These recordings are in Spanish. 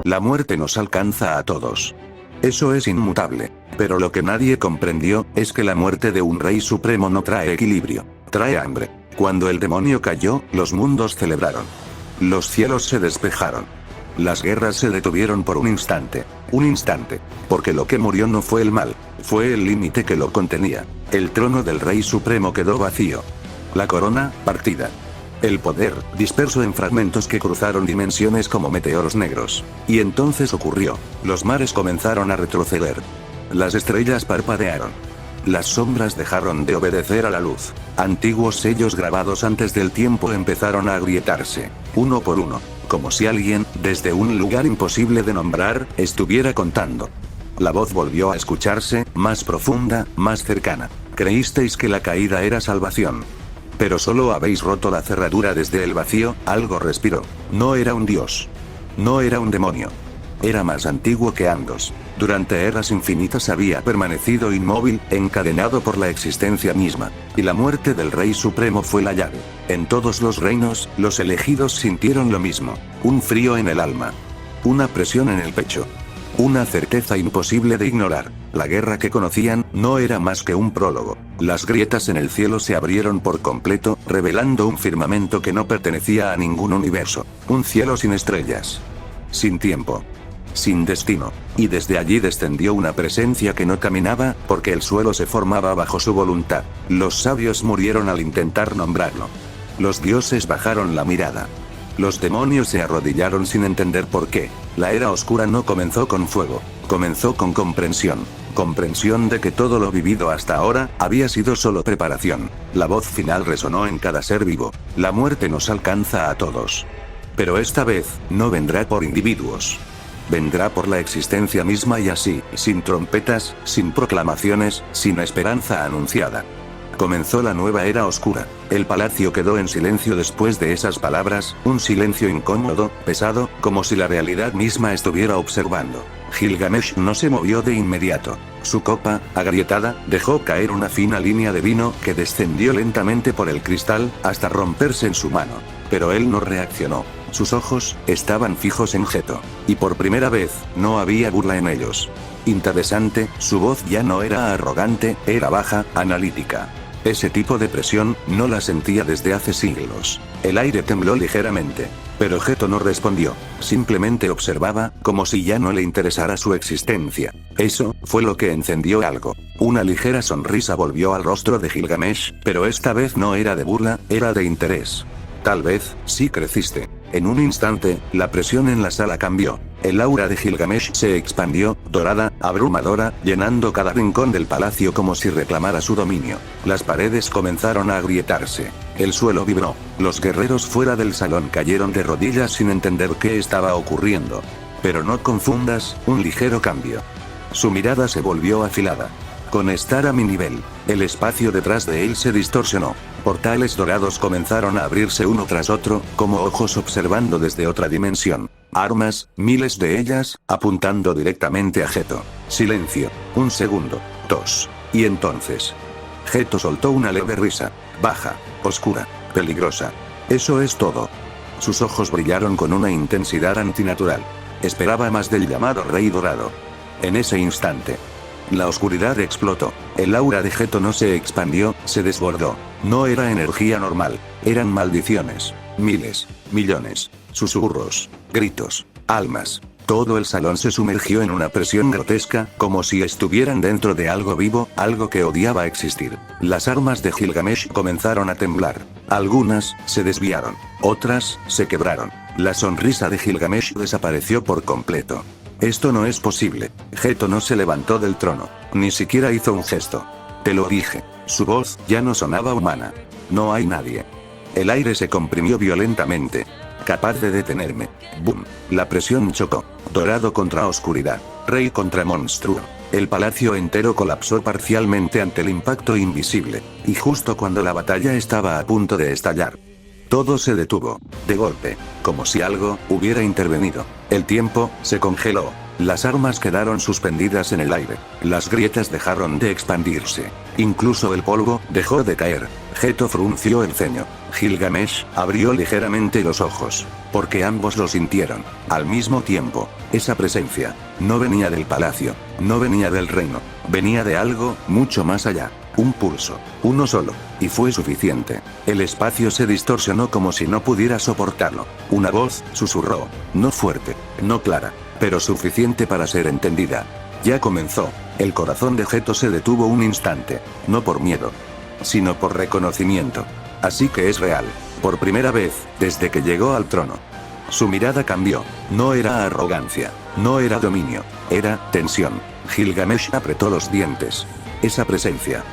La muerte nos alcanza a todos. Eso es inmutable. Pero lo que nadie comprendió, es que la muerte de un rey supremo no trae equilibrio, trae hambre. Cuando el demonio cayó, los mundos celebraron. Los cielos se despejaron. Las guerras se detuvieron por un instante, porque lo que murió no fue el mal, fue el límite que lo contenía. El trono del rey supremo quedó vacío. La corona, partida. El poder, disperso en fragmentos que cruzaron dimensiones como meteoros negros. Y entonces ocurrió. Los mares comenzaron a retroceder. Las estrellas parpadearon. Las sombras dejaron de obedecer a la luz. Antiguos sellos grabados antes del tiempo empezaron a agrietarse, uno por uno, como si alguien, desde un lugar imposible de nombrar, estuviera contando. La voz volvió a escucharse, más profunda, más cercana. Creísteis que la caída era salvación. Pero solo habéis roto la cerradura desde el vacío. Algo respiró. No era un dios. No era un demonio. Era más antiguo que Andos. Durante eras infinitas había permanecido inmóvil, encadenado por la existencia misma. Y la muerte del Rey Supremo fue la llave. En todos los reinos, los elegidos sintieron lo mismo. Un frío en el alma. Una presión en el pecho. Una certeza imposible de ignorar. La guerra que conocían, no era más que un prólogo. Las grietas en el cielo se abrieron por completo, revelando un firmamento que no pertenecía a ningún universo. Un cielo sin estrellas. Sin tiempo. Sin destino. Y desde allí descendió una presencia que no caminaba, porque el suelo se formaba bajo su voluntad. Los sabios murieron al intentar nombrarlo. Los dioses bajaron la mirada. Los demonios se arrodillaron sin entender por qué. La era oscura no comenzó con fuego, comenzó con comprensión. Comprensión de que todo lo vivido hasta ahora, había sido solo preparación. La voz final resonó en cada ser vivo. La muerte nos alcanza a todos. Pero esta vez, no vendrá por individuos. Vendrá por la existencia misma y así, sin trompetas, sin proclamaciones, sin esperanza anunciada. Comenzó la nueva era oscura. El palacio quedó en silencio después de esas palabras, un silencio incómodo, pesado, como si la realidad misma estuviera observando. Gilgamesh no se movió de inmediato. Su copa, agrietada, dejó caer una fina línea de vino que descendió lentamente por el cristal, hasta romperse en su mano. Pero él no reaccionó. Sus ojos, estaban fijos en Geto. Y por primera vez, no había burla en ellos. Interesante, su voz ya no era arrogante, era baja, analítica. Ese tipo de presión, no la sentía desde hace siglos. El aire tembló ligeramente. Pero Geto no respondió. Simplemente observaba, como si ya no le interesara su existencia. Eso, fue lo que encendió algo. Una ligera sonrisa volvió al rostro de Gilgamesh, pero esta vez no era de burla, era de interés. Tal vez, sí creciste. En un instante, la presión en la sala cambió. El aura de Gilgamesh se expandió, dorada, abrumadora, llenando cada rincón del palacio como si reclamara su dominio. Las paredes comenzaron a agrietarse. El suelo vibró. Los guerreros fuera del salón cayeron de rodillas sin entender qué estaba ocurriendo. Pero no confundas, un ligero cambio. Su mirada se volvió afilada. Con estar a mi nivel, el espacio detrás de él se distorsionó. Portales dorados comenzaron a abrirse uno tras otro, como ojos observando desde otra dimensión. Armas, miles de ellas, apuntando directamente a Geto. Silencio. Un segundo. 2. Y entonces. Geto soltó una leve risa. Baja, oscura, peligrosa. Eso es todo. Sus ojos brillaron con una intensidad antinatural. Esperaba más del llamado Rey Dorado. En ese instante. La oscuridad explotó. El aura de Geto no se expandió, se desbordó. No era energía normal. Eran maldiciones. Miles, millones, susurros, gritos, almas. Todo el salón se sumergió en una presión grotesca, como si estuvieran dentro de algo vivo, algo que odiaba existir. Las armas de Gilgamesh comenzaron a temblar. Algunas, se desviaron. Otras, se quebraron. La sonrisa de Gilgamesh desapareció por completo. Esto no es posible. Geto no se levantó del trono. Ni siquiera hizo un gesto. Te lo dije. Su voz ya no sonaba humana. No hay nadie. El aire se comprimió violentamente. Capaz de detenerme. ¡Bum! La presión chocó. Dorado contra oscuridad. Rey contra monstruo. El palacio entero colapsó parcialmente ante el impacto invisible. Y justo cuando la batalla estaba a punto de estallar. Todo se detuvo. De golpe. Como si algo hubiera intervenido. El tiempo se congeló. Las armas quedaron suspendidas en el aire. Las grietas dejaron de expandirse. Incluso el polvo dejó de caer. Geto frunció el ceño. Gilgamesh abrió ligeramente los ojos, porque ambos lo sintieron, al mismo tiempo. Esa presencia no venía del palacio, no venía del reino, venía de algo mucho más allá. Un pulso, uno solo, y fue suficiente. El espacio se distorsionó como si no pudiera soportarlo. Una voz susurró, no fuerte, no clara, pero suficiente para ser entendida. Ya comenzó. El corazón de Geto se detuvo un instante, no por miedo, sino por reconocimiento. Así que es real. Por primera vez, desde que llegó al trono. Su mirada cambió. No era arrogancia, no era dominio, era tensión. Gilgamesh apretó los dientes. Esa presencia.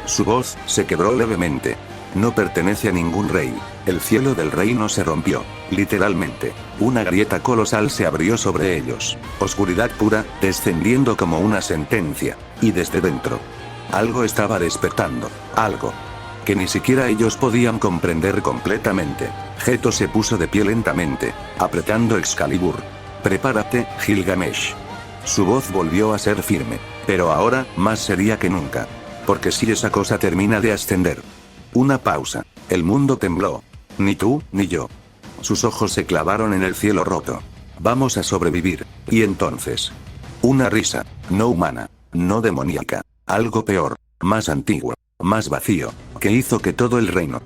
Su voz se quebró levemente. No pertenece a ningún rey. El cielo del reino se rompió. Literalmente. Una grieta colosal se abrió sobre ellos. Oscuridad pura, descendiendo como una sentencia. Y desde dentro. Algo estaba despertando. Algo que ni siquiera ellos podían comprender completamente. Geto se puso de pie lentamente, apretando Excalibur. Prepárate, Gilgamesh. Su voz volvió a ser firme, pero ahora más seria que nunca. Porque si esa cosa termina de ascender. Una pausa. El mundo tembló. Ni tú, ni yo. Sus ojos se clavaron en el cielo roto. Vamos a sobrevivir. Y entonces. Una risa. No humana. No demoníaca. Algo peor. Más antiguo. Más vacío. Que hizo que todo el reino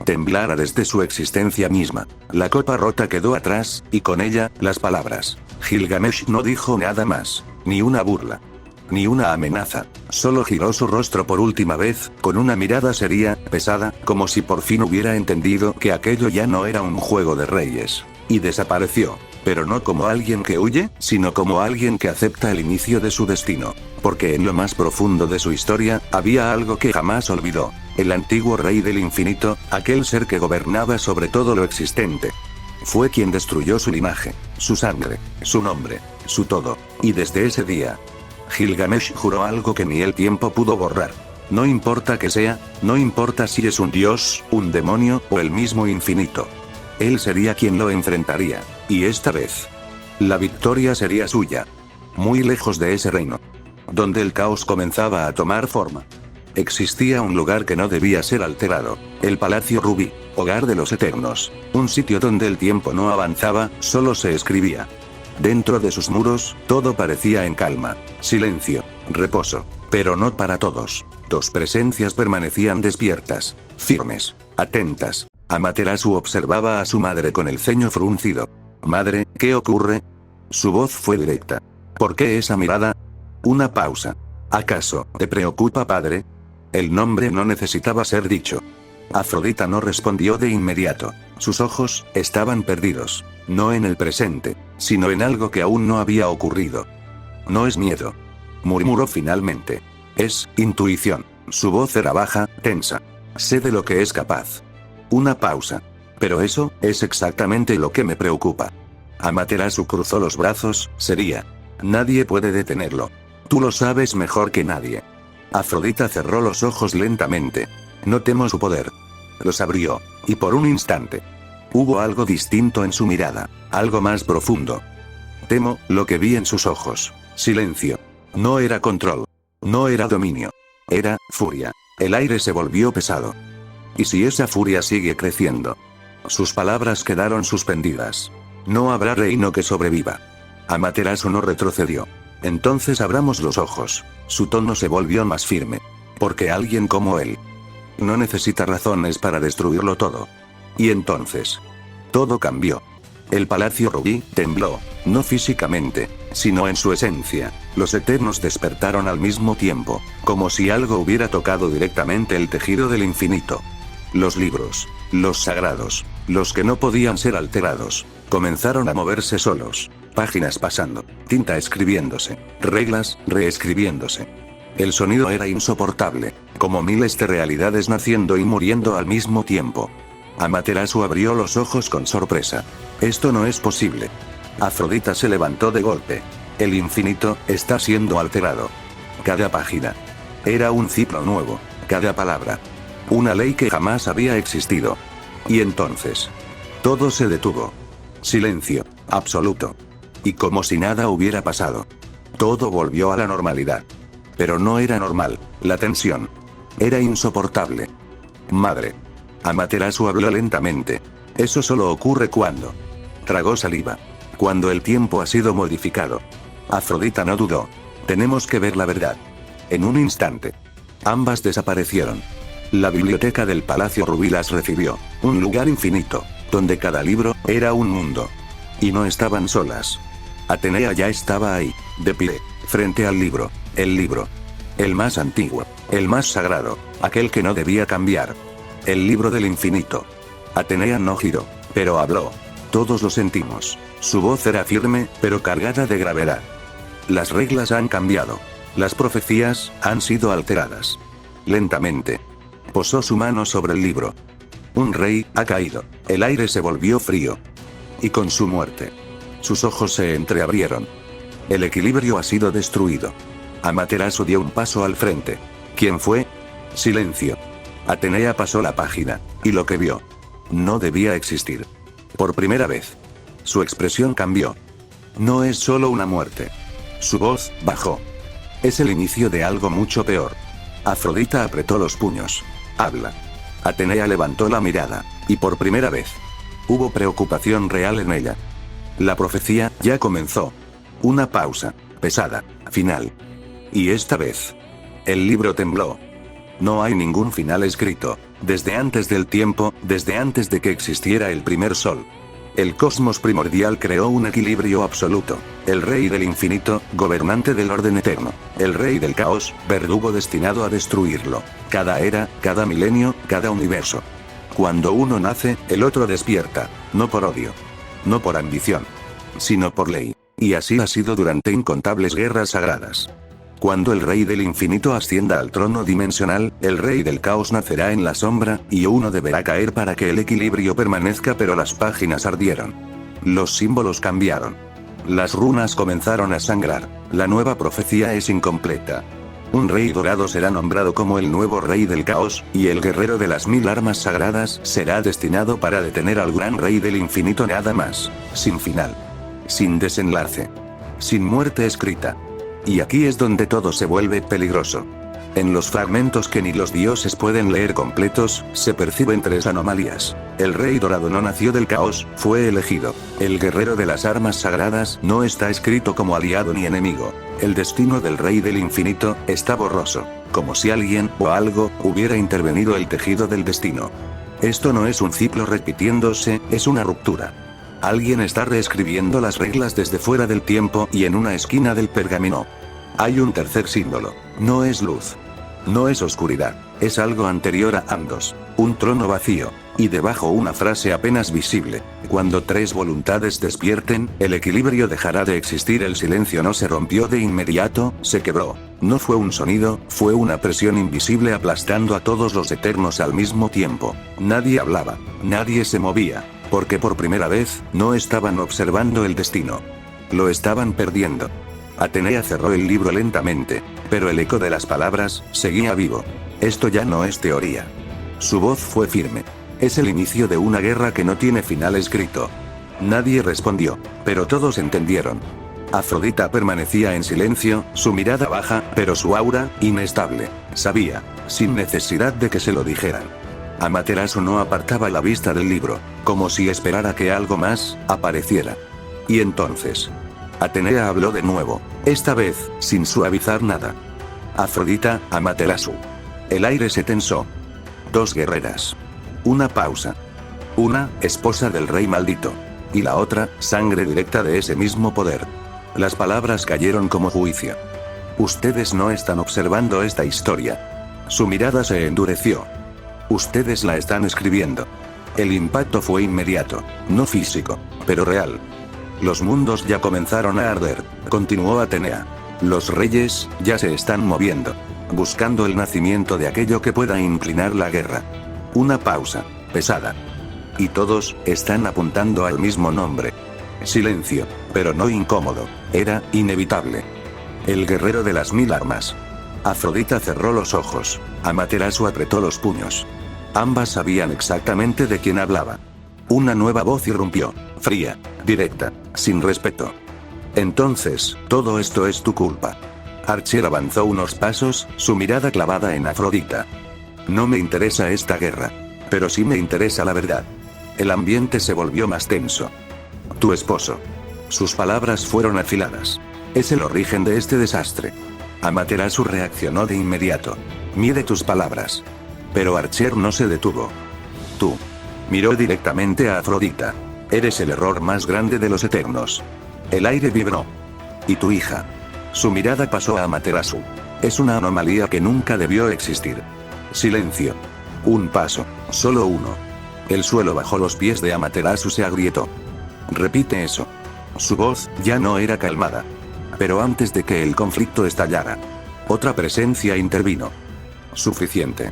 temblara desde su existencia misma. La copa rota quedó atrás, y con ella, las palabras. Gilgamesh no dijo nada más. Ni una burla. Ni una amenaza. Solo giró su rostro por última vez, con una mirada seria, pesada, como si por fin hubiera entendido que aquello ya no era un juego de reyes. Y desapareció. Pero no como alguien que huye, sino como alguien que acepta el inicio de su destino. Porque en lo más profundo de su historia, había algo que jamás olvidó. El antiguo rey del infinito, aquel ser que gobernaba sobre todo lo existente. Fue quien destruyó su linaje, su sangre, su nombre, su todo. Y desde ese día, Gilgamesh juró algo que ni el tiempo pudo borrar. No importa que sea, no importa si es un dios, un demonio o el mismo infinito. Él sería quien lo enfrentaría. Y esta vez, la victoria sería suya. Muy lejos de ese reino, donde el caos comenzaba a tomar forma, existía un lugar que no debía ser alterado. El Palacio Rubí, hogar de los Eternos. Un sitio donde el tiempo no avanzaba, solo se escribía. Dentro de sus muros, todo parecía en calma, silencio, reposo. Pero no para todos. Dos presencias permanecían despiertas, firmes, atentas. Amaterasu observaba a su madre con el ceño fruncido. Madre, ¿qué ocurre? Su voz fue directa. ¿Por qué esa mirada? Una pausa. ¿Acaso te preocupa, padre? El nombre no necesitaba ser dicho. Afrodita no respondió de inmediato. Sus ojos estaban perdidos. No en el presente, sino en algo que aún no había ocurrido. No es miedo, murmuró finalmente. Es intuición. Su voz era baja, tensa. Sé de lo que es capaz. Una pausa. Pero eso es exactamente lo que me preocupa. Amaterasu cruzó los brazos, sería. Nadie puede detenerlo. Tú lo sabes mejor que nadie. Afrodita cerró los ojos lentamente. No temo su poder. Los abrió, y por un instante, hubo algo distinto en su mirada, algo más profundo. Temo lo que vi en sus ojos. Silencio. No era control. No era dominio. Era furia. El aire se volvió pesado. ¿Y si esa furia sigue creciendo? Sus palabras quedaron suspendidas. No habrá reino que sobreviva. Amaterasu no retrocedió. Entonces abramos los ojos. Su tono se volvió más firme. Porque alguien como él no necesita razones para destruirlo todo. Y entonces, todo cambió. El Palacio Rubí tembló, no físicamente, sino en su esencia. Los Eternos despertaron al mismo tiempo, como si algo hubiera tocado directamente el tejido del infinito. Los libros, los sagrados, los que no podían ser alterados, comenzaron a moverse solos. Páginas pasando, tinta escribiéndose, reglas reescribiéndose. El sonido era insoportable, como miles de realidades naciendo y muriendo al mismo tiempo. Amaterasu abrió los ojos con sorpresa. Esto no es posible. Afrodita se levantó de golpe. El infinito está siendo alterado. Cada página era un ciclo nuevo, cada palabra una ley que jamás había existido. Y entonces, todo se detuvo. Silencio absoluto. Y como si nada hubiera pasado, todo volvió a la normalidad. Pero no era normal, la tensión Era insoportable. Madre. Amaterasu habló lentamente. Eso solo ocurre cuando. Tragó saliva. Cuando el tiempo ha sido modificado. Afrodita no dudó. Tenemos que ver la verdad. En un instante. Ambas desaparecieron. La biblioteca del Palacio Rubí las recibió. Un lugar infinito, donde cada libro era un mundo. Y no estaban solas. Atenea ya estaba ahí, de pie, frente al libro. El libro. El más antiguo, el más sagrado, aquel que no debía cambiar. El libro del infinito. Atenea no giró, pero habló. Todos lo sentimos. Su voz era firme, pero cargada de gravedad. Las reglas han cambiado. Las profecías han sido alteradas. Lentamente. Posó su mano sobre el libro. Un rey ha caído. El aire se volvió frío. Y con su muerte. Sus ojos se entreabrieron. El equilibrio ha sido destruido. Amaterasu dio un paso al frente. ¿Quién fue? Silencio. Atenea pasó la página. Y lo que vio. No debía existir. Por primera vez. Su expresión cambió. No es solo una muerte. Su voz bajó. Es el inicio de algo mucho peor. Afrodita apretó los puños. Habla. Atenea levantó la mirada. Y por primera vez. Hubo preocupación real en ella. La profecía ya comenzó. Una pausa. Pesada. Final. Y esta vez. El libro tembló. No hay ningún final escrito. Desde antes del tiempo, desde antes de que existiera el primer sol. El cosmos primordial creó un equilibrio absoluto. El rey del infinito, gobernante del orden eterno. El rey del caos, verdugo destinado a destruirlo. Cada era, cada milenio, cada universo. Cuando uno nace, el otro despierta. No por odio. No por ambición. Sino por ley. Y así ha sido durante incontables guerras sagradas. Cuando el rey del infinito ascienda al trono dimensional, el rey del caos nacerá en la sombra, y uno deberá caer para que el equilibrio permanezca, pero las páginas ardieron. Los símbolos cambiaron. Las runas comenzaron a sangrar. La nueva profecía es incompleta. Un rey dorado será nombrado como el nuevo rey del caos, y el guerrero de las 1000 armas sagradas será destinado para detener al gran rey del infinito, nada más. Sin final. Sin desenlace. Sin muerte escrita. Y aquí es donde todo se vuelve peligroso. En los fragmentos que ni los dioses pueden leer completos, se perciben 3 anomalías. El rey dorado no nació del caos, fue elegido. El guerrero de las armas sagradas no está escrito como aliado ni enemigo. El destino del rey del infinito está borroso, como si alguien o algo hubiera intervenido el tejido del destino. Esto no es un ciclo repitiéndose, es una ruptura. Alguien está reescribiendo las reglas desde fuera del tiempo y en una esquina del pergamino. Hay un tercer símbolo. No es luz. No es oscuridad. Es algo anterior a ambos. Un trono vacío. Y debajo una frase apenas visible. Cuando 3 voluntades despierten, el equilibrio dejará de existir. El silencio no se rompió de inmediato, se quebró. No fue un sonido, fue una presión invisible aplastando a todos los eternos al mismo tiempo. Nadie hablaba. Nadie se movía. Porque por primera vez, no estaban observando el destino. Lo estaban perdiendo. Atenea cerró el libro lentamente, pero el eco de las palabras seguía vivo. Esto ya no es teoría. Su voz fue firme. Es el inicio de una guerra que no tiene final escrito. Nadie respondió, pero todos entendieron. Afrodita permanecía en silencio, su mirada baja, pero su aura, inestable. Sabía, sin necesidad de que se lo dijeran. Amaterasu no apartaba la vista del libro, como si esperara que algo más apareciera. Y entonces. Atenea habló de nuevo, esta vez, sin suavizar nada. Afrodita, Amaterasu. El aire se tensó. 2 guerreras. Una pausa. Una, esposa del rey maldito. Y la otra, sangre directa de ese mismo poder. Las palabras cayeron como juicio. Ustedes no están observando esta historia. Su mirada se endureció. Ustedes la están escribiendo. El impacto fue inmediato, no físico, pero real. Los mundos ya comenzaron a arder, continuó Atenea. Los reyes ya se están moviendo, buscando el nacimiento de aquello que pueda inclinar la guerra. Una pausa, pesada. Y todos están apuntando al mismo nombre. Silencio, pero no incómodo, era inevitable. El guerrero de las 1000 armas. Afrodita cerró los ojos. Amaterasu apretó los puños. Ambas sabían exactamente de quién hablaba. Una nueva voz irrumpió, fría, directa, sin respeto. Entonces, todo esto es tu culpa. Archer avanzó unos pasos, su mirada clavada en Afrodita. No me interesa esta guerra. Pero sí me interesa la verdad. El ambiente se volvió más tenso. Tu esposo. Sus palabras fueron afiladas. Es el origen de este desastre. Amaterasu reaccionó de inmediato. Mide tus palabras. Pero Archer no se detuvo. Tú. Miró directamente a Afrodita. Eres el error más grande de los Eternos. El aire vibró. ¿Y tu hija? Su mirada pasó a Amaterasu. Es una anomalía que nunca debió existir. Silencio. Un paso, solo uno. El suelo bajo los pies de Amaterasu se agrietó. Repite eso. Su voz ya no era calmada. Pero antes de que el conflicto estallara, otra presencia intervino. Suficiente.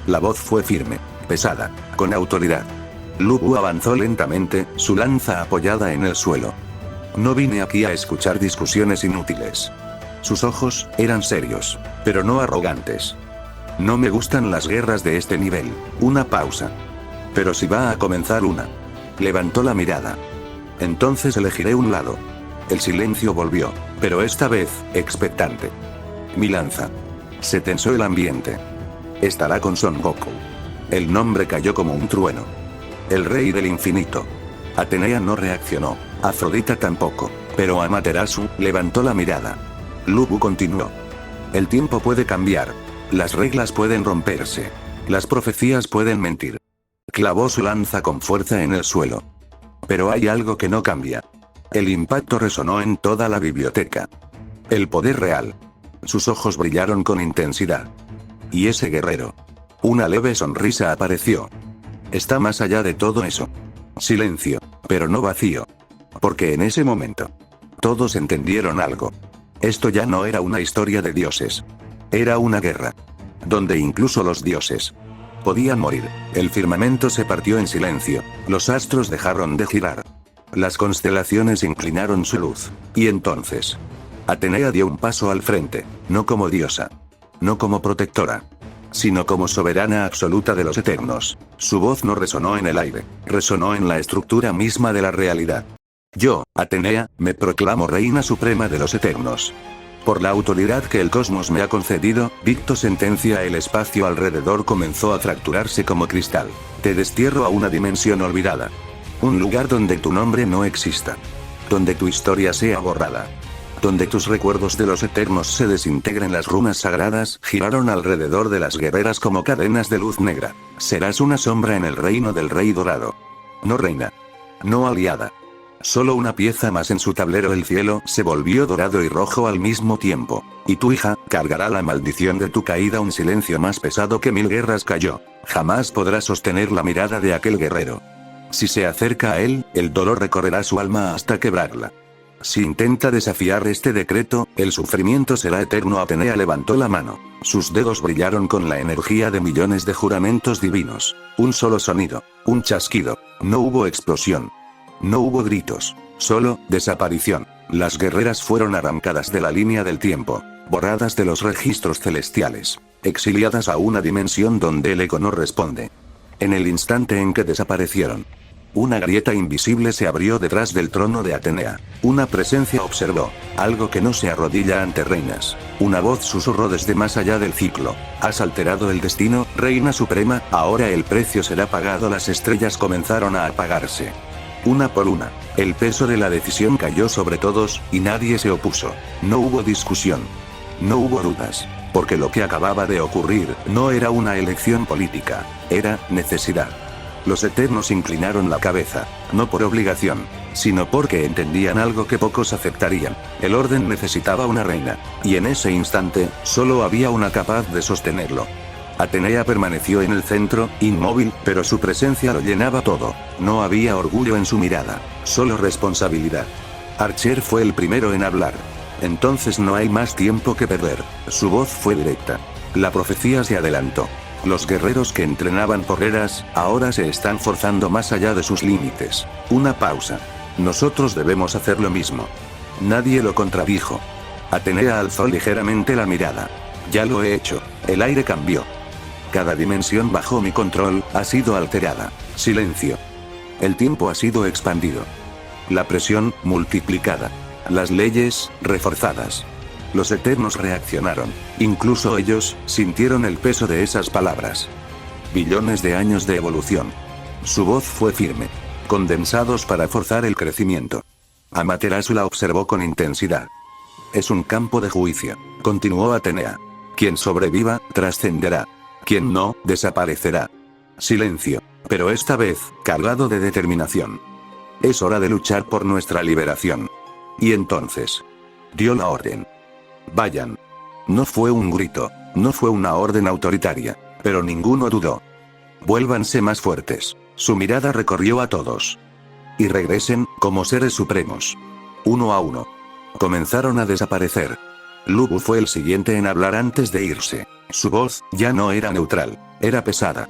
La voz fue firme, pesada, con autoridad. Lu Bu avanzó lentamente, su lanza apoyada en el suelo. No vine aquí a escuchar discusiones inútiles. Sus ojos eran serios, pero no arrogantes. No me gustan las guerras de este nivel. Una pausa. Pero si va a comenzar una. Levantó la mirada. Entonces elegiré un lado. El silencio volvió, pero esta vez, expectante. Mi lanza. Se tensó el ambiente. Estará con Son Goku. El nombre cayó como un trueno. El rey del infinito. Atenea no reaccionó, Afrodita tampoco, pero Amaterasu levantó la mirada. Lu Bu continuó. El tiempo puede cambiar. Las reglas pueden romperse. Las profecías pueden mentir. Clavó su lanza con fuerza en el suelo. Pero hay algo que no cambia. El impacto resonó en toda la biblioteca. El poder real. Sus ojos brillaron con intensidad. Y ese guerrero. Una leve sonrisa apareció. Está más allá de todo eso. Silencio, pero no vacío. Porque en ese momento, todos entendieron algo. Esto ya no era una historia de dioses. Era una guerra. Donde incluso los dioses podían morir. El firmamento se partió en silencio. Los astros dejaron de girar. Las constelaciones inclinaron su luz. Y entonces, Atenea dio un paso al frente, no como diosa. No como protectora. Sino como soberana absoluta de los Eternos. Su voz no resonó en el aire, resonó en la estructura misma de la realidad. Yo, Atenea, me proclamo reina suprema de los Eternos. Por la autoridad que el cosmos me ha concedido, dicto sentencia. El espacio alrededor comenzó a fracturarse como cristal. Te destierro a una dimensión olvidada. Un lugar donde tu nombre no exista. Donde tu historia sea borrada. Donde tus recuerdos de los Eternos se desintegren. Las runas sagradas giraron alrededor de las guerreras como cadenas de luz negra. Serás una sombra en el reino del Rey Dorado. No reina. No aliada. Solo una pieza más en su tablero. El cielo se volvió dorado y rojo al mismo tiempo. Y tu hija cargará la maldición de tu caída. Un silencio más pesado que 1000 guerras cayó. Jamás podrá sostener la mirada de aquel guerrero. Si se acerca a él, el dolor recorrerá su alma hasta quebrarla. Si intenta desafiar este decreto, el sufrimiento será eterno. Atenea levantó la mano. Sus dedos brillaron con la energía de millones de juramentos divinos. Un solo sonido. Un chasquido. No hubo explosión. No hubo gritos. Solo desaparición. Las guerreras fueron arrancadas de la línea del tiempo. Borradas de los registros celestiales. Exiliadas a una dimensión donde el eco no responde. En el instante en que desaparecieron, una grieta invisible se abrió detrás del trono de Atenea. Una presencia observó. Algo que no se arrodilla ante reinas. Una voz susurró desde más allá del ciclo. Has alterado el destino, reina suprema, ahora el precio será pagado. Las estrellas comenzaron a apagarse. Una por una. El peso de la decisión cayó sobre todos, y nadie se opuso. No hubo discusión. No hubo dudas. Porque lo que acababa de ocurrir no era una elección política. Era necesidad. Los Eternos inclinaron la cabeza, no por obligación, sino porque entendían algo que pocos aceptarían. El orden necesitaba una reina, y en ese instante, solo había una capaz de sostenerlo. Atenea permaneció en el centro, inmóvil, pero su presencia lo llenaba todo. No había orgullo en su mirada, solo responsabilidad. Archer fue el primero en hablar. Entonces no hay más tiempo que perder. Su voz fue directa. La profecía se adelantó. Los guerreros que entrenaban por eras, ahora se están forzando más allá de sus límites. Una pausa. Nosotros debemos hacer lo mismo. Nadie lo contradijo. Atenea alzó ligeramente la mirada. Ya lo he hecho. El aire cambió. Cada dimensión bajo mi control ha sido alterada. Silencio. El tiempo ha sido expandido. La presión, multiplicada. Las leyes, reforzadas. Los Eternos reaccionaron. Incluso ellos, sintieron el peso de esas palabras. billones de años de evolución. Su voz fue firme. Condensados para forzar el crecimiento. Amaterasu la observó con intensidad. Es un campo de juicio, continuó Atenea. Quien sobreviva, trascenderá. Quien no, desaparecerá. Silencio, pero esta vez, cargado de determinación. Es hora de luchar por nuestra liberación. Y entonces, dio la orden. Vayan. No fue un grito, no fue una orden autoritaria, pero ninguno dudó. Vuélvanse más fuertes. Su mirada recorrió a todos. Y regresen, como seres supremos. Uno a uno. Comenzaron a desaparecer. Lubu fue el siguiente en hablar antes de irse. Su voz, ya no era neutral, era pesada.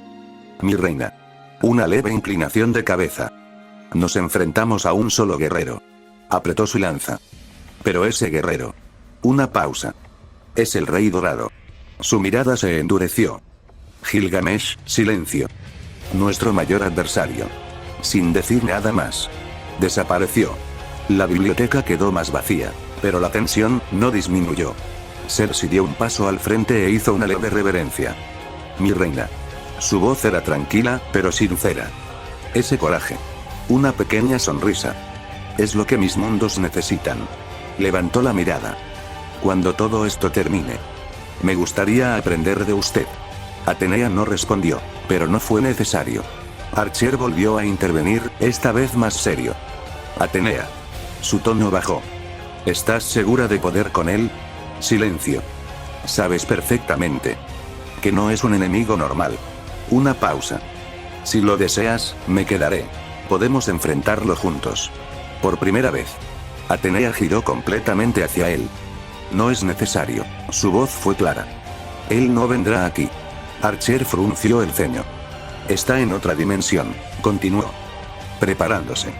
Mi reina. Una leve inclinación de cabeza. Nos enfrentamos a un solo guerrero. Apretó su lanza. Pero ese guerrero. Una pausa. Es el rey dorado. Su mirada se endureció. Gilgamesh, silencio. Nuestro mayor adversario. Sin decir nada más. Desapareció. La biblioteca quedó más vacía, pero la tensión no disminuyó. Cersei dio un paso al frente e hizo una leve reverencia. Mi reina. Su voz era tranquila, pero sincera. Ese coraje. Una pequeña sonrisa. Es lo que mis mundos necesitan. Levantó la mirada. Cuando todo esto termine, me gustaría aprender de usted. Atenea no respondió, pero no fue necesario. Archer volvió a intervenir, esta vez más serio. Atenea. Su tono bajó. ¿Estás segura de poder con él? Silencio. Sabes perfectamente que no es un enemigo normal. Una pausa. Si lo deseas, me quedaré. Podemos enfrentarlo juntos. Por primera vez. Atenea giró completamente hacia él. No es necesario. Su voz fue clara. Él no vendrá aquí. Archer frunció el ceño. Está en otra dimensión, continuó. Preparándose.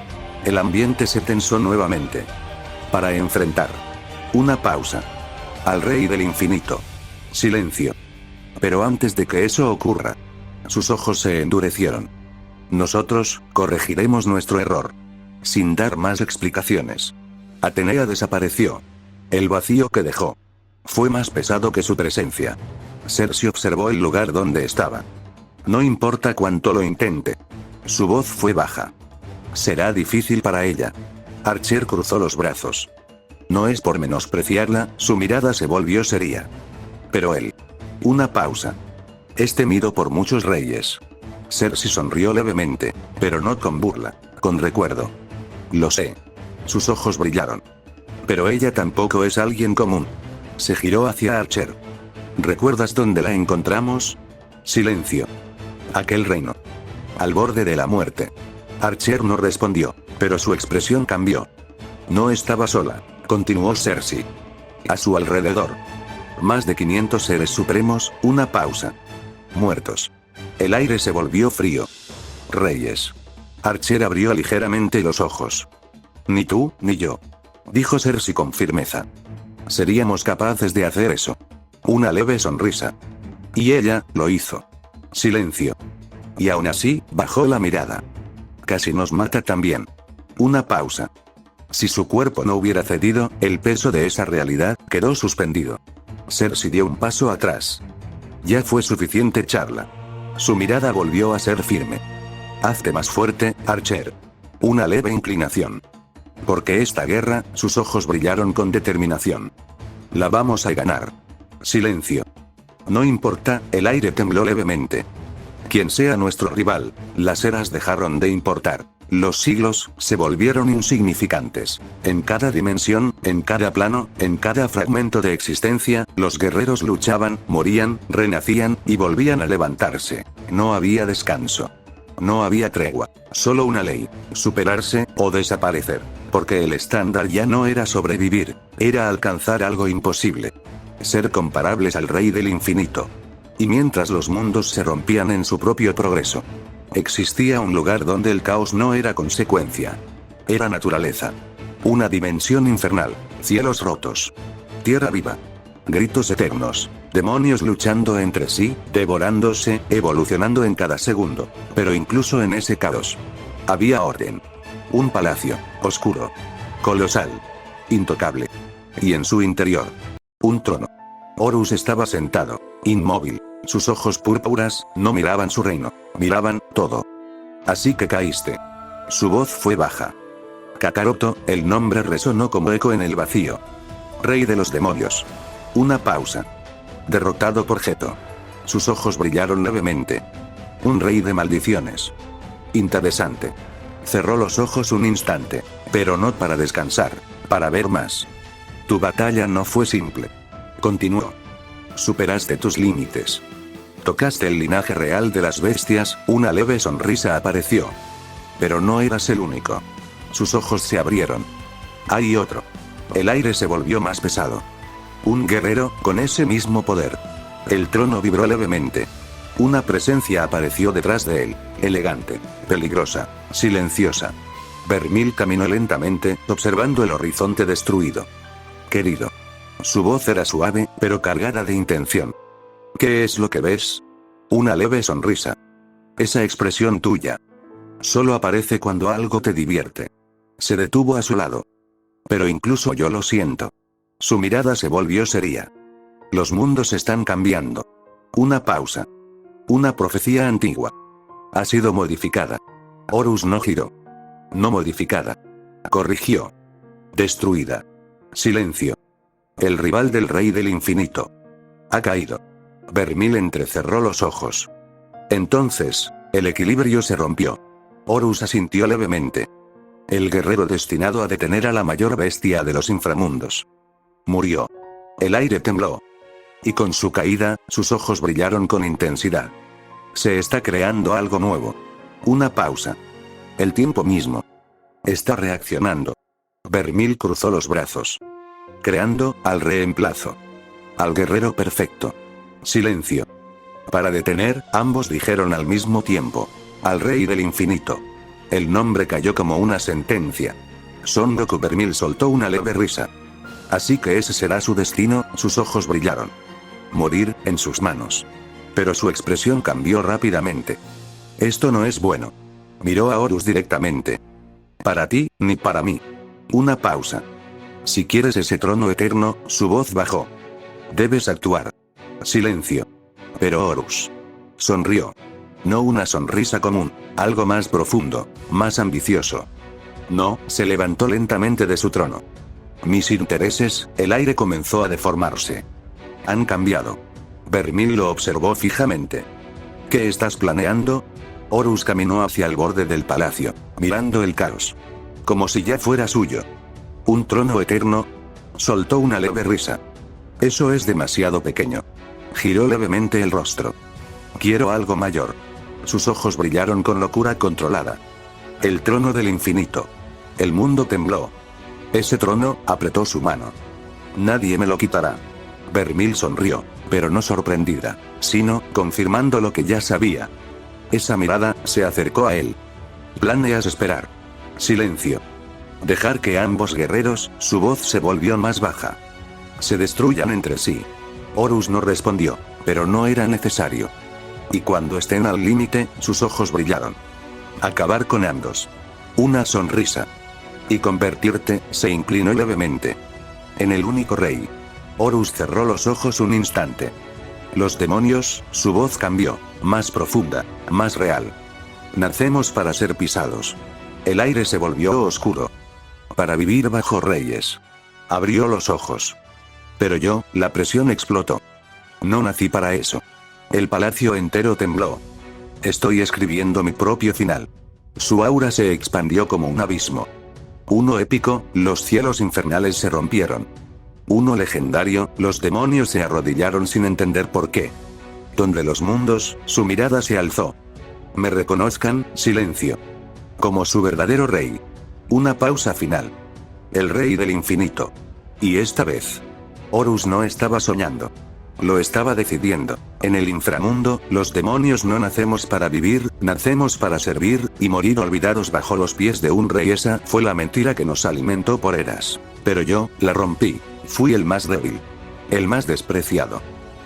El ambiente se tensó nuevamente. Para enfrentar. Una pausa. Al rey del infinito. Silencio. Pero antes de que eso ocurra, sus ojos se endurecieron. Nosotros, corregiremos nuestro error. Sin dar más explicaciones. Atenea desapareció. El vacío que dejó fue más pesado que su presencia. Cersei observó el lugar donde estaba. No importa cuánto lo intente. Su voz fue baja. Será difícil para ella. Archer cruzó los brazos. No es por menospreciarla, su mirada se volvió seria. Pero él. Una pausa. Es temido por muchos reyes. Cersei sonrió levemente, pero no con burla, con recuerdo. Lo sé. Sus ojos brillaron. Pero ella tampoco es alguien común. Se giró hacia Archer. ¿Recuerdas dónde la encontramos? Silencio. Aquel reino. Al borde de la muerte. Archer no respondió, pero su expresión cambió. No estaba sola, continuó Cersei. A su alrededor. Más de 500 seres supremos, una pausa. Muertos. El aire se volvió frío. Reyes. Archer abrió ligeramente los ojos. Ni tú, ni yo. Dijo Cersei con firmeza. Seríamos capaces de hacer eso. Una leve sonrisa. Y ella, lo hizo. Silencio. Y aún así, bajó la mirada. Casi nos mata también. Una pausa. Si su cuerpo no hubiera cedido, el peso de esa realidad quedó suspendido. Cersei dio un paso atrás. Ya fue suficiente charla. Su mirada volvió a ser firme. Hazte más fuerte, Archer. Una leve inclinación. Porque esta guerra, sus ojos brillaron con determinación. La vamos a ganar. Silencio. No importa, el aire tembló levemente. Quien sea nuestro rival, las eras dejaron de importar. Los siglos se volvieron insignificantes. En cada dimensión, en cada plano, en cada fragmento de existencia, los guerreros luchaban, morían, renacían, y volvían a levantarse. No había descanso. No había tregua. Solo una ley: superarse, o desaparecer. Porque el estándar ya no era sobrevivir, era alcanzar algo imposible. Ser comparables al rey del infinito. Y mientras los mundos se rompían en su propio progreso, existía un lugar donde el caos no era consecuencia. Era naturaleza. Una dimensión infernal, cielos rotos. Tierra viva. Gritos eternos. Demonios luchando entre sí, devorándose, evolucionando en cada segundo. Pero incluso en ese caos, había orden. Un palacio, oscuro. Colosal. Intocable. Y en su interior, un trono. Horus estaba sentado, Inmóvil, sus ojos púrpuras no miraban su reino, miraban todo. Así que caíste. Su voz fue baja. Kakaroto, el nombre resonó como eco en el vacío. Rey de los demonios. Una pausa. Derrotado por Geto. Sus ojos brillaron levemente. Un rey de maldiciones. Interesante. Cerró los ojos un instante, pero no para descansar, para ver más. Tu batalla no fue simple. Continuó. Superaste tus límites. Tocaste el linaje real de las bestias, una leve sonrisa apareció. Pero no eras el único. Sus ojos se abrieron. Hay otro. El aire se volvió más pesado. Un guerrero, con ese mismo poder. El trono vibró levemente. Una presencia apareció detrás de él, elegante, peligrosa, silenciosa. Vermil caminó lentamente, observando el horizonte destruido. Querido. Su voz era suave, pero cargada de intención. ¿Qué es lo que ves? Una leve sonrisa. Esa expresión tuya. Solo aparece cuando algo te divierte. Se detuvo a su lado. Pero incluso yo lo siento. Su mirada se volvió seria. Los mundos están cambiando. Una pausa. Una profecía antigua. Ha sido modificada. Horus no giró. No modificada. Corrigió. Destruida. Silencio. El rival del rey del infinito. Ha caído. Vermil entrecerró los ojos. Entonces, el equilibrio se rompió. Horus asintió levemente. El guerrero destinado a detener a la mayor bestia de los inframundos. Murió. El aire tembló. Y con su caída, sus ojos brillaron con intensidad. Se está creando algo nuevo. Una pausa. El tiempo mismo. Está reaccionando. Vermil cruzó los brazos. Creando, al reemplazo. Al guerrero perfecto. Silencio. Para detener, ambos dijeron al mismo tiempo. Al rey del infinito. El nombre cayó como una sentencia. Son Goku. Vermil soltó una leve risa. Así que ese será su destino, sus ojos brillaron. Morir, en sus manos. Pero su expresión cambió rápidamente. Esto no es bueno. Miró a Horus directamente. Para ti, ni para mí. Una pausa. Si quieres ese trono eterno, su voz bajó. Debes actuar. Silencio. Pero Horus sonrió. No una sonrisa común, algo más profundo, más ambicioso. No, se levantó lentamente de su trono. Mis intereses, el aire comenzó a deformarse. Han cambiado. Vermil lo observó fijamente. ¿Qué estás planeando? Horus caminó hacia el borde del palacio, mirando el caos. Como si ya fuera suyo. ¿Un trono eterno? Soltó una leve risa. Eso es demasiado pequeño. Giró levemente el rostro. Quiero algo mayor. Sus ojos brillaron con locura controlada. El trono del infinito. El mundo tembló. Ese trono, apretó su mano. Nadie me lo quitará. Vermil sonrió, pero no sorprendida, sino, confirmando lo que ya sabía. Esa mirada, se acercó a él. ¿Planeas esperar? Silencio. Dejar que ambos guerreros, su voz se volvió más baja. Se destruyan entre sí. Horus no respondió, pero no era necesario. Y cuando estén al límite, sus ojos brillaron. Acabar con ambos. Una sonrisa. Y convertirte, se inclinó levemente. En el único rey. Horus cerró los ojos un instante. Los demonios, su voz cambió, más profunda, más real. Nacemos para ser pisados. El aire se volvió oscuro. Para vivir bajo reyes. Abrió los ojos. Pero yo, la presión explotó. No nací para eso. El palacio entero tembló. Estoy escribiendo mi propio final. Su aura se expandió como un abismo. Uno épico, los cielos infernales se rompieron. Uno legendario, los demonios se arrodillaron sin entender por qué. Donde los mundos, su mirada se alzó. Me reconozcan, silencio. Como su verdadero rey. Una pausa final. El rey del infinito. Y esta vez. Horus no estaba soñando. Lo estaba decidiendo. En el inframundo, los demonios no nacemos para vivir, nacemos para servir, y morir olvidados bajo los pies de un rey. Esa fue la mentira que nos alimentó por eras. Pero yo, la rompí. Fui el más débil. El más despreciado.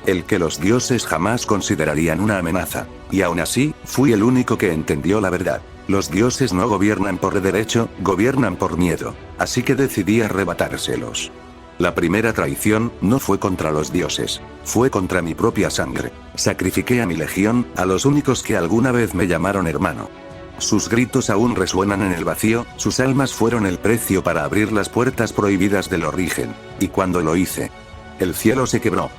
El que los dioses jamás considerarían una amenaza. Y aún así, fui el único que entendió la verdad. Los dioses no gobiernan por derecho, gobiernan por miedo. Así que decidí arrebatárselos. La primera traición no fue contra los dioses, fue contra mi propia sangre. Sacrifiqué a mi legión, a los únicos que alguna vez me llamaron hermano. Sus gritos aún resuenan en el vacío, sus almas fueron el precio para abrir las puertas prohibidas del origen, y cuando lo hice, el cielo se quebró.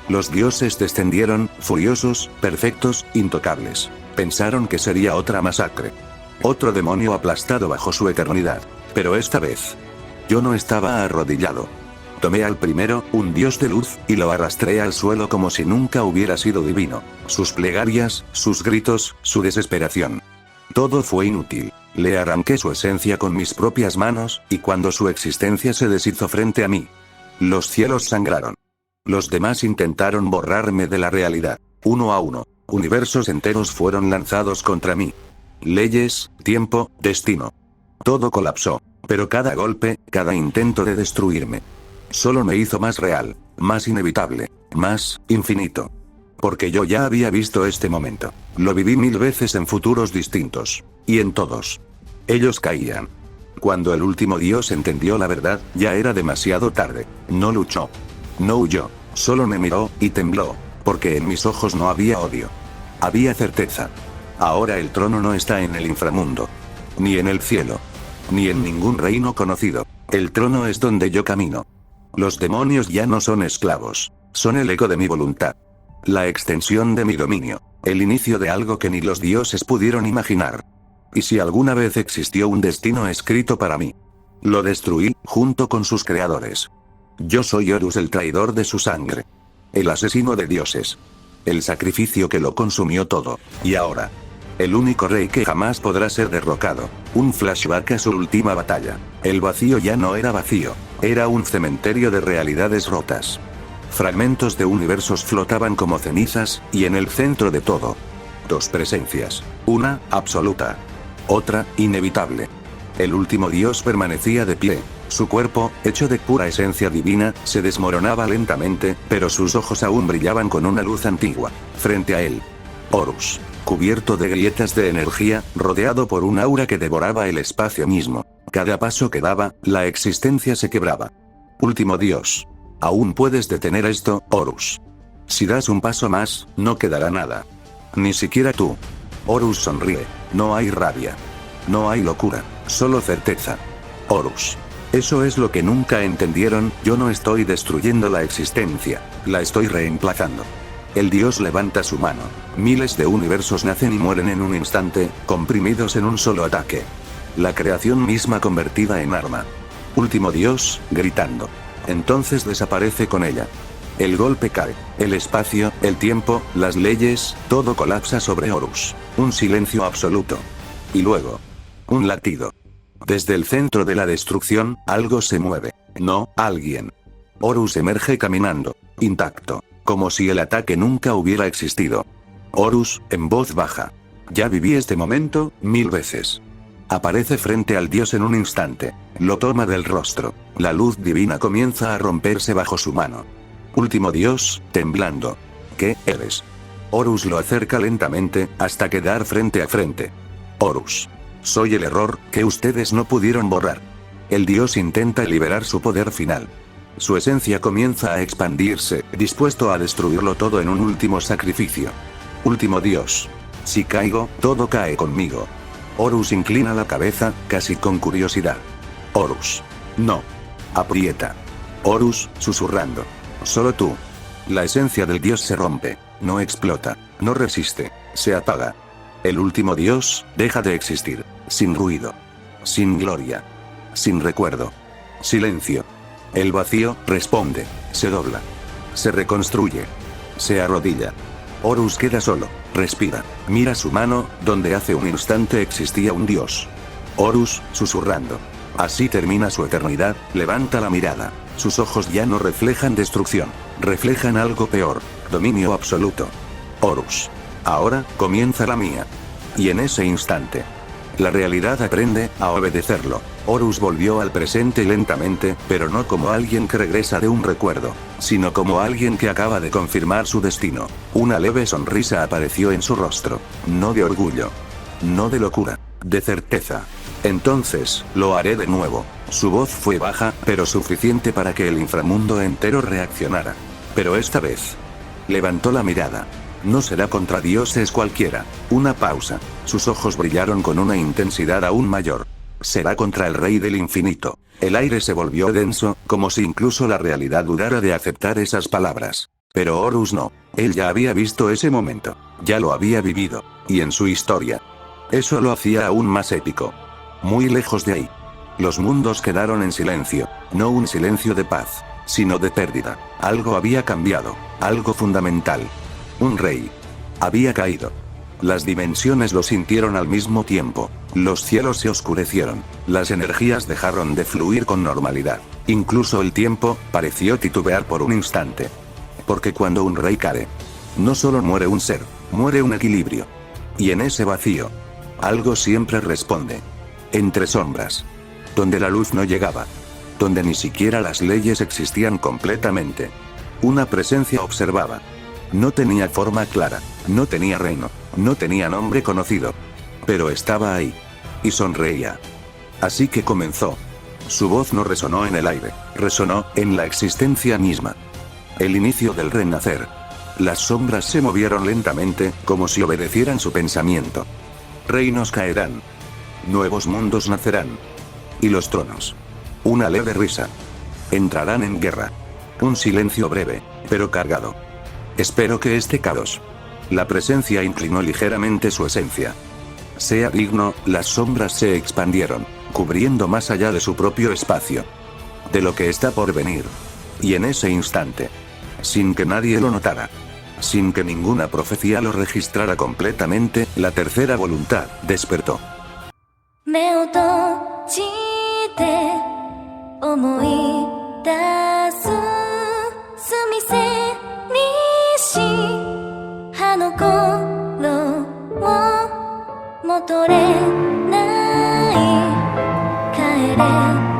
Los dioses descendieron, furiosos, perfectos, intocables. Pensaron que sería otra masacre. Otro demonio aplastado bajo su eternidad. Pero esta vez, yo no estaba arrodillado. Tomé al primero, un dios de luz, y lo arrastré al suelo como si nunca hubiera sido divino. Sus plegarias, sus gritos, su desesperación. Todo fue inútil. Le arranqué su esencia con mis propias manos, y cuando su existencia se deshizo frente a mí, los cielos sangraron. Los demás intentaron borrarme de la realidad. Uno a uno, universos enteros fueron lanzados contra mí. Leyes, tiempo, destino. Todo colapsó. Pero cada golpe, cada intento de destruirme, solo me hizo más real, más inevitable, más infinito. Porque yo ya había visto este momento. Lo viví 1000 veces en futuros distintos. Y en todos, ellos caían. Cuando el último dios entendió la verdad, ya era demasiado tarde. No luchó. No huyó. Solo me miró, y tembló. Porque en mis ojos no había odio. Había certeza. Ahora el trono no está en el inframundo. Ni en el cielo. Ni en ningún reino conocido. El trono es donde yo camino. Los demonios ya no son esclavos. Son el eco de mi voluntad. La extensión de mi dominio. El inicio de algo que ni los dioses pudieron imaginar. Y si alguna vez existió un destino escrito para mí, lo destruí, junto con sus creadores. Yo soy Horus, el traidor de su sangre. El asesino de dioses. El sacrificio que lo consumió todo. Y ahora, el único rey que jamás podrá ser derrocado. Un flashback a su última batalla. El vacío ya no era vacío. Era un cementerio de realidades rotas. Fragmentos de universos flotaban como cenizas, y en el centro de todo, dos presencias. Una, absoluta. Otra, inevitable. El último dios permanecía de pie. Su cuerpo, hecho de pura esencia divina, se desmoronaba lentamente, pero sus ojos aún brillaban con una luz antigua. Frente a él, Horus, cubierto de grietas de energía, rodeado por un aura que devoraba el espacio mismo. Cada paso que daba, la existencia se quebraba. Último dios. Aún puedes detener esto, Horus. Si das un paso más, no quedará nada. Ni siquiera tú. Horus sonríe. No hay rabia. No hay locura. Solo certeza. Horus. Eso es lo que nunca entendieron. Yo no estoy destruyendo la existencia. La estoy reemplazando. El dios levanta su mano. Miles de universos nacen y mueren en un instante, comprimidos en un solo ataque. La creación misma convertida en arma. Último dios, gritando. Entonces desaparece con ella. El golpe cae. El espacio, el tiempo, las leyes, todo colapsa sobre Horus. Un silencio absoluto. Y luego, un latido. Desde el centro de la destrucción, algo se mueve. No, alguien. Horus emerge caminando. Intacto. Como si el ataque nunca hubiera existido. Horus, en voz baja. Ya viví este momento, 1000 veces. Aparece frente al dios en un instante. Lo toma del rostro. La luz divina comienza a romperse bajo su mano. Último dios, temblando. ¿Qué eres? Horus lo acerca lentamente, hasta quedar frente a frente. Horus. Soy el error, que ustedes no pudieron borrar. El dios intenta liberar su poder final. Su esencia comienza a expandirse, dispuesto a destruirlo todo en un último sacrificio. Último dios. Si caigo, todo cae conmigo. Horus inclina la cabeza, casi con curiosidad. Horus. No. Aprieta. Horus, susurrando. Solo tú. La esencia del dios se rompe. No explota. No resiste. Se apaga. El último dios, deja de existir. Sin ruido. Sin gloria. Sin recuerdo. Silencio. El vacío, responde. Se dobla. Se reconstruye. Se arrodilla. Horus queda solo. Respira. Mira su mano, donde hace un instante existía un dios. Horus, susurrando. Así termina su eternidad, levanta la mirada. Sus ojos ya no reflejan destrucción. Reflejan algo peor. Dominio absoluto. Horus. Ahora, comienza la mía. Y en ese instante, la realidad aprende a obedecerlo. Horus volvió al presente lentamente, pero no como alguien que regresa de un recuerdo, sino como alguien que acaba de confirmar su destino. Una leve sonrisa apareció en su rostro. No de orgullo. No de locura. De certeza. Entonces, lo haré de nuevo. Su voz fue baja, pero suficiente para que el inframundo entero reaccionara. Pero esta vez levantó la mirada. No será contra dioses cualquiera. Una pausa. Sus ojos brillaron con una intensidad aún mayor. Será contra el rey del infinito. El aire se volvió denso, como si incluso la realidad dudara de aceptar esas palabras. Pero Horus no. Él ya había visto ese momento. Ya lo había vivido. Y en su historia. Eso lo hacía aún más épico. Muy lejos de ahí. Los mundos quedaron en silencio. No un silencio de paz, sino de pérdida. Algo había cambiado. Algo fundamental. Un rey había caído. Las dimensiones lo sintieron al mismo tiempo. Los cielos se oscurecieron. Las energías dejaron de fluir con normalidad. Incluso el tiempo pareció titubear por un instante. Porque cuando un rey cae, no solo muere un ser, muere un equilibrio. Y en ese vacío, algo siempre responde. Entre sombras. Donde la luz no llegaba. Donde ni siquiera las leyes existían completamente. Una presencia observaba. No tenía forma clara, no tenía reino, no tenía nombre conocido. Pero estaba ahí. Y sonreía. Así que comenzó. Su voz no resonó en el aire, resonó en la existencia misma. El inicio del renacer. Las sombras se movieron lentamente, como si obedecieran su pensamiento. Reinos caerán. Nuevos mundos nacerán. Y los tronos. Una leve risa. Entrarán en guerra. Un silencio breve, pero cargado. Espero que este caos. La presencia inclinó ligeramente su esencia. Sea digno, las sombras se expandieron, cubriendo más allá de su propio espacio. De lo que está por venir. Y en ese instante, sin que nadie lo notara, sin que ninguna profecía lo registrara completamente, la tercera voluntad despertó. 目を閉じて思い出す澄みせにし葉の頃を戻れない帰れ